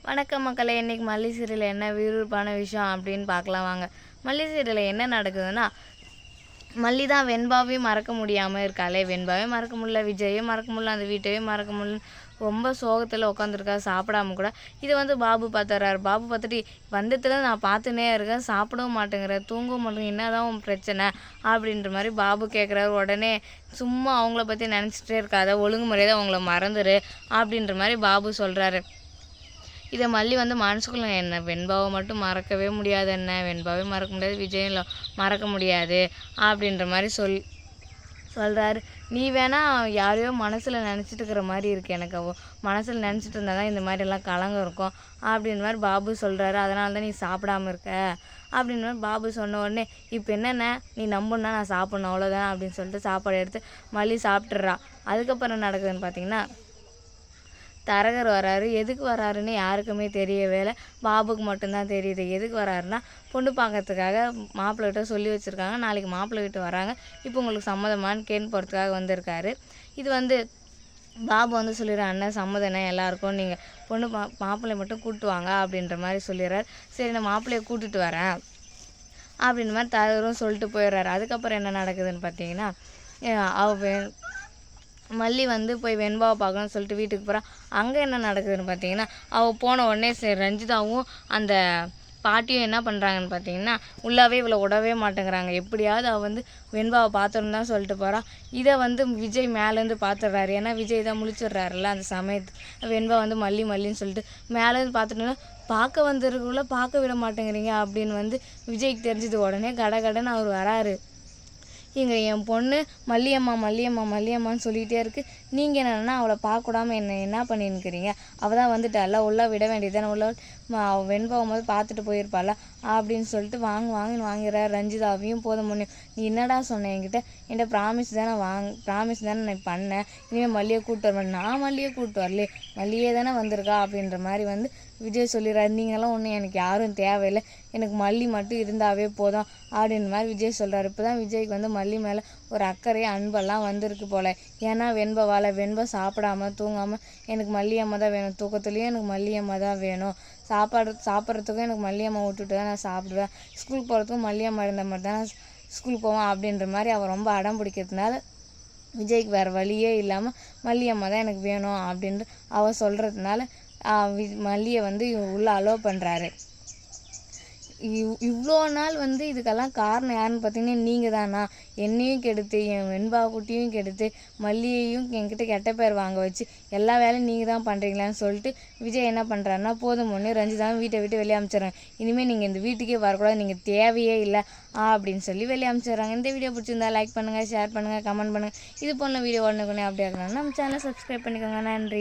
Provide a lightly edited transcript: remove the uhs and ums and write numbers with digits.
வணக்கம் மக்களே. இன்றைக்கி மல்லி சீரியலில் என்ன விறுவிறுப்பான விஷயம் அப்படின்னு பார்க்கலாம் வாங்க. மல்லி சீரியலில் என்ன நடக்குதுன்னா, மல்லி தான் வெண்பாவையும் மறக்க முடியாமல் இருக்காளே. வெண்பாவே மறக்க முடியல, விஜயும் மறக்க முடியல, அந்த வீட்டையே மறக்க முடியல. ரொம்ப சோகத்தில் உட்காந்துருக்கா, சாப்பிடாம கூட. இதை பாபு பார்த்துறாரு. பாபு பார்த்துட்டு, வந்ததுல நான் பார்த்துனே இருக்கேன், சாப்பிடவும் மாட்டேங்கிறேன், தூங்கவும் மாட்டேங்க, என்னதான் உன் பிரச்சனை அப்படின்ற மாதிரி பாபு கேட்குறாரு. உடனே சும்மா அவங்கள பற்றி நினச்சிட்டே இருக்காத, ஒழுங்கு முறையாக அவங்கள மறந்துடு அப்படின்ற மாதிரி பாபு சொல்கிறாரு. இதை மல்லி மனசுக்குள்ள, என்ன வெண்பாவை மட்டும் மறக்கவே முடியாது, என்ன வெண்பாவே மறக்க முடியாது, விஜயம் மறக்க முடியாது அப்படின்ற மாதிரி சொல்கிறாரு. நீ வேணா யாரையோ மனசில் நினச்சிட்டு இருக்கிற மாதிரி இருக்குது, எனக்கு மனசில் நினச்சிட்டு இருந்தால் தான் இந்த மாதிரிலாம் கலங்கம் இருக்கும் அப்படின்ற மாதிரி பாபு சொல்கிறாரு. அதனால தான் நீ சாப்பிடாமல் இருக்க அப்படின்ற மாதிரி பாபு சொன்ன உடனே, இப்போ என்னென்ன நீ நம்புனா நான் சாப்பிட்ணும் அவ்வளோதானே அப்படின்னு சொல்லிட்டு சாப்பாடு எடுத்து மல்லி சாப்பிட்றா. அதுக்கப்புறம் என்ன நடக்குதுன்னு பார்த்தீங்கன்னா, தரகர் வராரு. எதுக்கு வராருன்னு யாருக்குமே தெரியவே இல்லை. பாபுக்கு மட்டும்தான் தெரியுது. எதுக்கு வராருன்னா, பொண்ணு பார்க்கறதுக்காக மாப்பிள்ளைகிட்ட சொல்லி வச்சுருக்காங்க. நாளைக்கு மாப்பிள்ளை வீட்டு வராங்க, இப்போ உங்களுக்கு சம்மதமானு கேட்டு போகிறதுக்காக வந்திருக்காரு. இது பாபு சொல்லிடுறாரு, அண்ணன் சம்மதம்னா எல்லாருக்கும், நீங்கள் பொண்ணு மாப்பிள்ளையை மட்டும் கூப்பிட்டு வாங்க அப்படின்ற மாதிரி சொல்லிடுறாரு. சரி, நான் மாப்பிள்ளையை கூட்டிகிட்டு வரேன் அப்படின்ற மாதிரி தரகரும் சொல்லிட்டு போயிடுறாரு. அதுக்கப்புறம் என்ன நடக்குதுன்னு பார்த்தீங்கன்னா, மல்லி போய் வெண்பாவை பார்க்கணும்னு சொல்லிட்டு வீட்டுக்கு போகிறான். அங்கே என்ன நடக்குதுன்னு பார்த்தீங்கன்னா, அவள் போன உடனே சரி ரஞ்சிதாவும் அந்த பாட்டியும் என்ன பண்ணுறாங்கன்னு பார்த்தீங்கன்னா, உள்ளாவே இவளை விடவே மாட்டேங்கிறாங்க. எப்படியாவது அவள் வெண்பாவை பார்த்துன்னு தான் சொல்லிட்டு போகிறான். இதை விஜய் மேலேருந்து பார்த்துடுறாரு. ஏன்னா விஜய் தான் முழிச்சிடுறாருல்ல அந்த சமயத்து. வெண்பா மல்லி மல்லின்னு சொல்லிட்டு மேலேருந்து பார்த்துட்டோன்னா, பார்க்க வந்துருக்குள்ள பார்க்க விட மாட்டேங்கிறீங்க அப்படின்னு விஜய்க்கு தெரிஞ்சது. உடனே கடகடன்னு அவர் வராரு. இங்கே என் பொண்ணு மல்லியம்மா மல்லியம்மா மல்லியம்மான்னு சொல்லிகிட்டே இருக்குது. நீங்கள் என்னென்னா அவளை பார்க்கக்கூடாமல் என்ன பண்ணின்னுக்கிறீங்க? அவள் தான் வந்துட்டால, உள்ளே விட வேண்டியதானே, உள்ள அவள் வெண்பாவை பார்த்துட்டு போயிருப்பாள் அப்படின்னு சொல்லிட்டு வாங்கின்னு வாங்கிறார். ரஞ்சிதாவையும் போதும் முன்னே, நீ என்னடா சொன்ன என்கிட்ட ப்ராமிஸ் தானே ப்ராமிஸ் தானே நான் பண்ணேன், இனிமேல் மல்லியை கூப்பிட்டு வரேன். நான் மல்லியை கூப்பிட்டு வரல, மல்லியே தானே வந்திருக்கா அப்படின்ற மாதிரி விஜய் சொல்லிடுறாரு. நீங்களாம் ஒன்றும் எனக்கு யாரும் தேவையில்லை, எனக்கு மல்லி மட்டும் இருந்தாவே போதும் அப்படின்ற மாதிரி விஜய் சொல்கிறாரு. இப்போ தான் விஜய்க்கு மல்லி மேலே ஒரு அக்கறை அன்பெல்லாம் வந்திருக்கு போல். ஏன்னா வெண்பா சாப்பிடாம தூங்காமல், எனக்கு மல்லியம்மா தான் வேணும், தூக்கத்துலேயும் எனக்கு மல்லியம்மா தான் வேணும், சாப்பிட்றதுக்கும் எனக்கு மல்லியம்மா விட்டுட்டு தான் நான் சாப்பிடுவேன், ஸ்கூலுக்கு போகிறதுக்கும் மல்லியம்மா இருந்த மாதிரி தான் நான் ஸ்கூலுக்கு போவேன் அப்படின்ற மாதிரி அவள் ரொம்ப அடம் பிடிக்கிறதுனால விஜய்க்கு வேறு வழியே இல்லாமல் மல்லியம்மா தான் எனக்கு வேணும் அப்படின்ட்டு அவள் சொல்கிறதுனால மல்லியை உள்ளே அலோவ் பண்ணுறாரு. இவ்வளோ நாள் இதுக்கெல்லாம் காரணம் யாருன்னு பார்த்தீங்கன்னா, நீங்கள் தானா? என்னையும் கெடுத்து, என் வெண்பா குட்டியும் கெடுத்து, மல்லியையும் என்கிட்ட கெட்ட பேர் வாங்க வச்சு எல்லா வேலையும் நீங்கள் தான் பண்ணுறீங்களான்னு சொல்லிட்டு விஜய் என்ன பண்ணுறாருன்னா, போதும் ஒன்று ரஞ்சிதாவும் வீட்டை விட்டு வெளியே அனுப்பிச்சிடுறாங்க. இனிமேல் நீங்கள் இந்த வீட்டுக்கே வரக்கூடாது, நீங்கள் தேவையே இல்லை அப்படின்னு சொல்லி வெளியே அனுப்பிச்சிடுறாங்க. இந்த வீடியோ பிடிச்சிருந்தா லைக் பண்ணுங்கள், ஷேர் பண்ணுங்கள், கமெண்ட் பண்ணுங்கள். இது போல வீடியோ உடனே அப்படியே இருக்கணும்னா நம்ம சேனலை சப்ஸ்கிரைப் பண்ணிக்கோங்க. நன்றி.